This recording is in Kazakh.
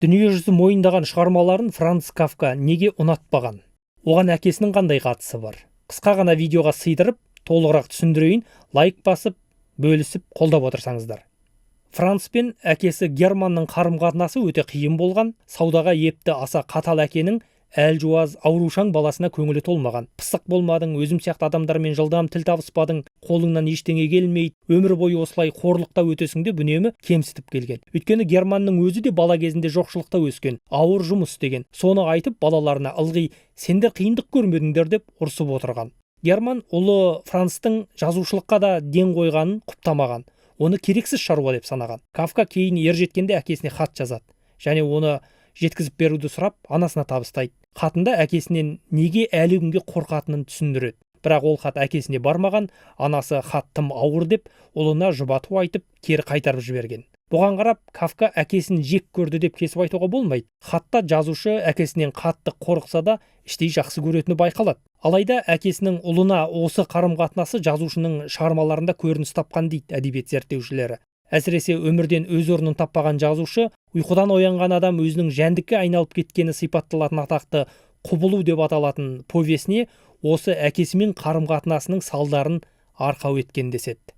Дүниежүзі мойындаған шығармаларын Франц Кафка неге ұнатпаған? Оған әкесінің қандай қатысы бар? Қысқа ғана видеоға сыйдырып, толығырақ түсіндірейін, лайк басып, бөлісіп, қолдап отырсаңыздар. Франц пен әкесі Германның қарым-қатынасы өте қиын болған, саудаға епті аса қатал әкенің әлжуаз, аурушаң баласына көңілі толмаған. Пысық болмадың, өзім сияқты адамдармен жылдам тіл табыспадың, қолыңнан ештеңе келмейді, өмір бойы осылай қорлықта өтесің деп үнемі кемсітіп келген. Өйткені Германның өзі де бала кезінде жоқшылықта өскен, ауыр жұмыс істеген. Соны айтып балаларына ылғи сендер қиындық көрмедіңдер деп ұрсып отырған. Герман ұлы Францтың жазушылыққа да ден қойғанын құптамаған, оны керексіз шаруа деп санаған. Кафка кейін ержеткенде әкесіне хат жазады және оны жеткізіп беруді сұрап анасына табыстайды. Хатында әкесінен неге әлі күнге қорқатынын түсіндіреді. Бірақ ол хат әкесіне бармаған, анасы хат тым ауыр деп ұлына жұбату айтып кері қайтарып жіберген. Бұған қарап Кафка әкесін жек көрді деп кесіп айтуға болмайды. Хатта жазушы әкесінен қатты қорықса да іштей жақсы көретіні байқалады. Алайда әкесінің ұлына осы қарым-қатынасы жазушының шығармаларында көрініс тапқан дейді әдебиет зерттеушілері. Әсіресе өмірден өз орнын таппаған жазушы, ұйқыдан оянған адам өзінің жәндікке айналып кеткені сипатталатын атақты құбылу деп аталатын повесіне осы әкесімен қарым-қатынасының салдарын арқау еткен деседі.